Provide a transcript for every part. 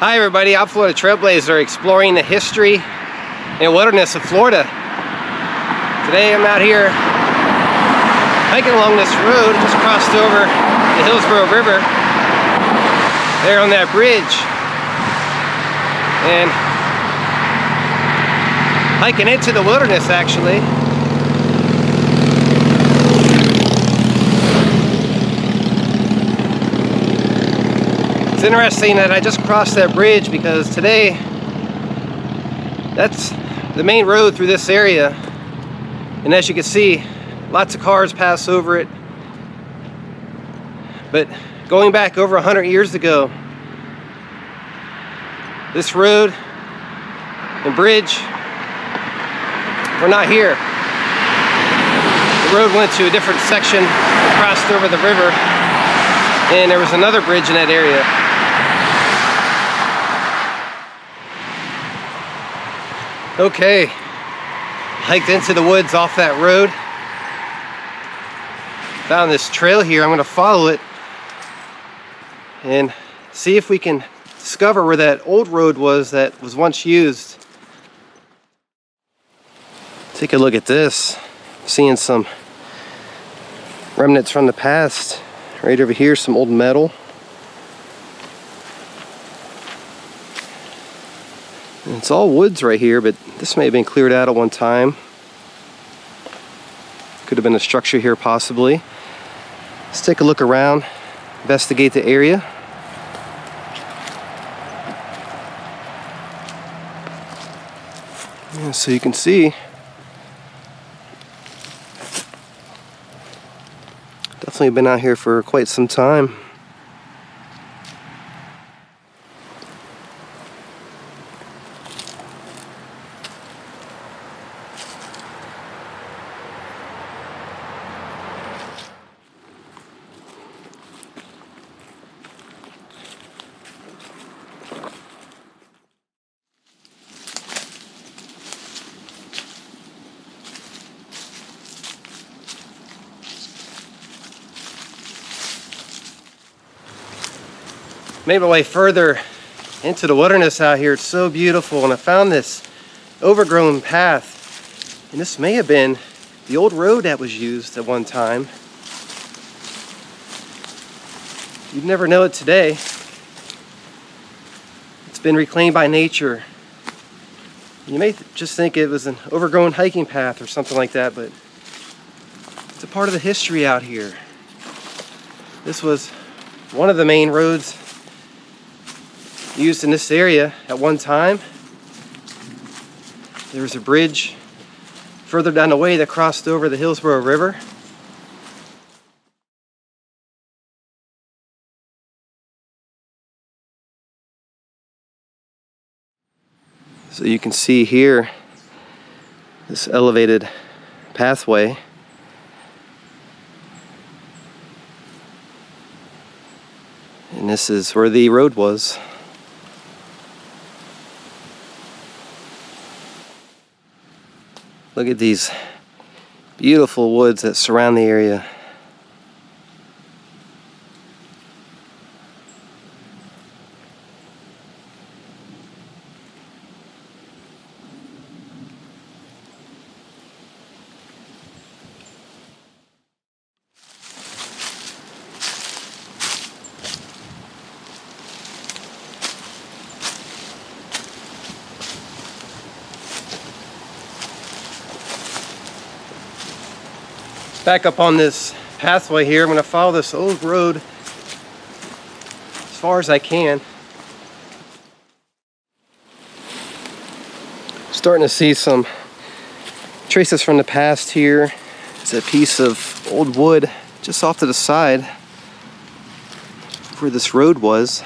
Hi everybody, I'm Florida Trailblazer, exploring the history and wilderness of Florida. Today I'm out here hiking along this road, just crossed over the Hillsborough River, there on that bridge, and hiking into the wilderness actually. It's interesting that I just crossed that bridge because today that's the main road through this area, and as you can see, lots of cars pass over it. But going back over 100 years ago, this road and bridge were not here. The road went to a different section, crossed over the river, and there was another bridge in that area. Okay, hiked into the woods off that road. Found this trail here. I'm going to follow it and see if we can discover where that old road was that was once used. Take a look at this. Seeing some remnants from the past. Right over here, some old metal. And it's all woods right here, but this may have been cleared out at one time. Could have been a structure here possibly. Let's take a look around, investigate the area. Yeah, so you can see, definitely been out here for quite some time. Made my way further into the wilderness out here. It's so beautiful, and I found this overgrown path, and this may have been the old road that was used at one time. You'd never know it today. It's been reclaimed by nature. You may just think it was an overgrown hiking path or something like that, but it's a part of the history out here. This was one of the main roads used in this area at one time. There was a bridge further down the way that crossed over the Hillsborough River. So you can see here this elevated pathway. And this is where the road was. Look at these beautiful woods that surround the area. Back up on this pathway here, I'm going to follow this old road as far as I can. Starting to see some traces from the past here. It's a piece of old wood just off to the side where this road was.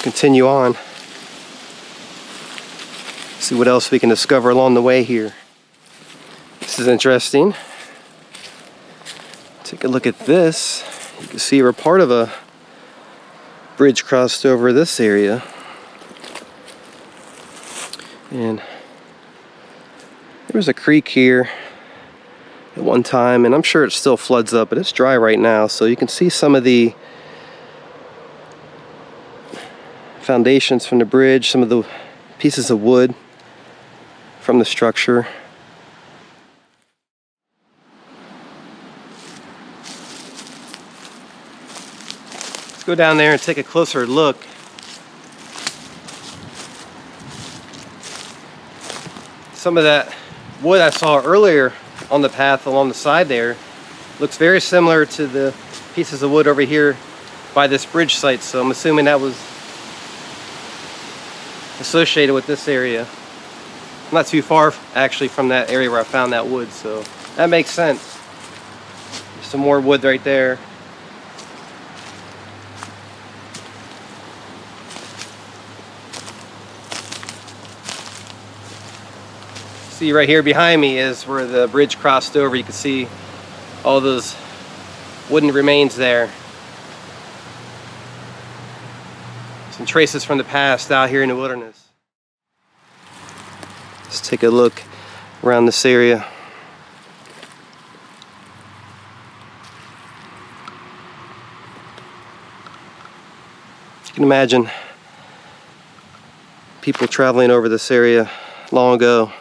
Continue on. See what else we can discover along the way here. This is interesting. Take a look at this. You can see we're part of a bridge crossed over this area. And there was a creek here at one time, and I'm sure it still floods up, but it's dry right now, so you can see some of the foundations from the bridge, some of the pieces of wood from the structure. Let's go down there and take a closer look. Some of that wood I saw earlier on the path along the side there looks very similar to the pieces of wood over here by this bridge site, so I'm assuming that was associated with this area. Not too far actually from that area where I found that wood, so that makes sense. There's some more wood right there. See, right here behind me is where the bridge crossed over. You can see all those wooden remains there. Some traces from the past out here in the wilderness. Let's take a look around this area. You can imagine people traveling over this area long ago.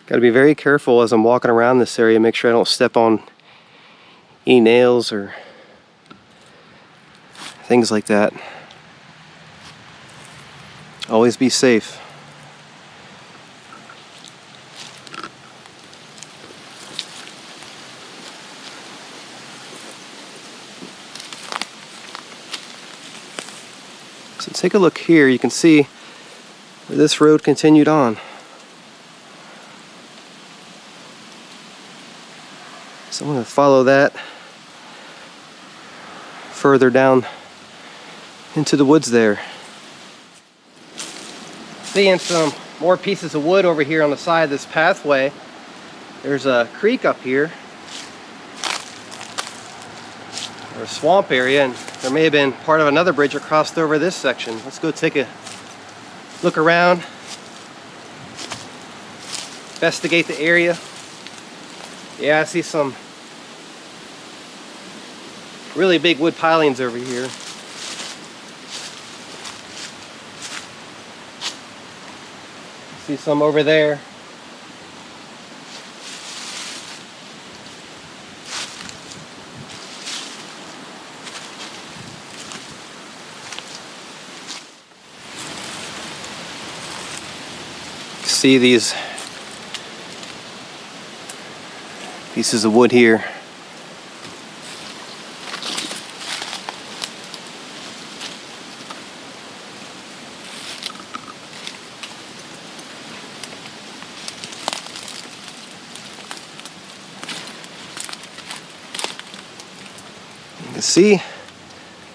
Got to be very careful as I'm walking around this area, make sure I don't step on any nails or things like that. Always be safe. So take a look here, you can see where this road continued on. So I'm going to follow that further down into the woods there. Seeing some more pieces of wood over here on the side of this pathway. There's a creek up here, or a swamp area, and there may have been part of another bridge that crossed over this section. Let's go take a look around, investigate the area. Yeah, I see some really big wood pilings over here. See some over there. See these pieces of wood here. You can see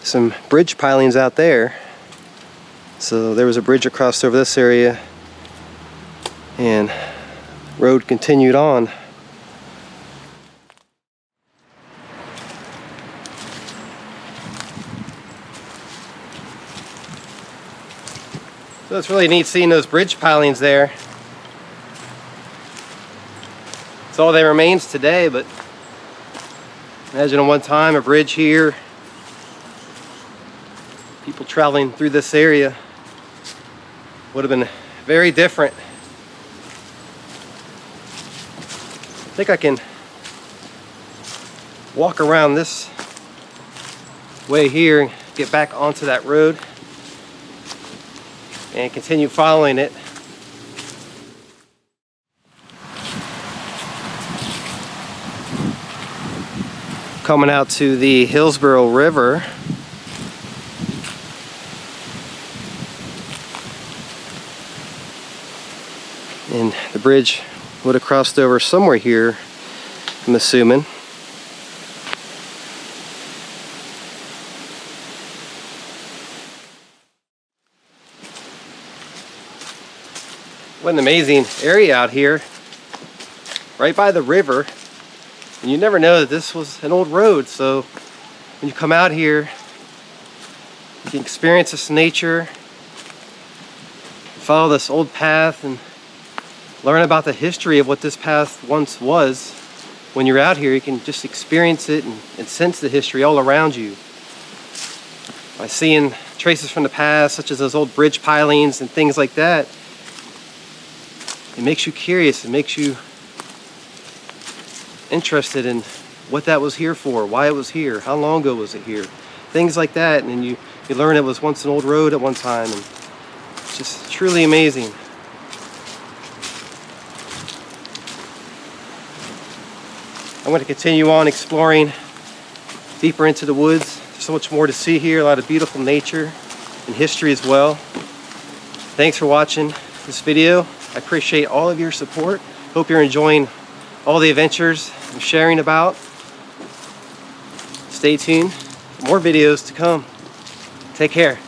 some bridge pilings out there. So there was a bridge across over this area, and road continued on. So it's really neat seeing those bridge pilings there. It's all that remains today, but imagine at one time a bridge here, people traveling through this area would have been very different. I think I can walk around this way here and get back onto that road and continue following it. Coming out to the Hillsborough River. And the bridge would have crossed over somewhere here, I'm assuming. What an amazing area out here, right by the river. And you never know that this was an old road, so when you come out here, you can experience this nature, follow this old path, and learn about the history of what this path once was. When you're out here, you can just experience it and sense the history all around you. By seeing traces from the past, such as those old bridge pilings and things like that, it makes you curious, it makes you interested in what that was here for, why it was here, how long ago was it here, things like that. And then you learn it was once an old road at one time, and it's just truly amazing. I'm going to continue on exploring deeper into the woods. There's so much more to see here, a lot of beautiful nature and history as well. Thanks for watching this video. I appreciate all of your support. Hope you're enjoying all the adventures I'm sharing about. Stay tuned for more videos to come. Take care.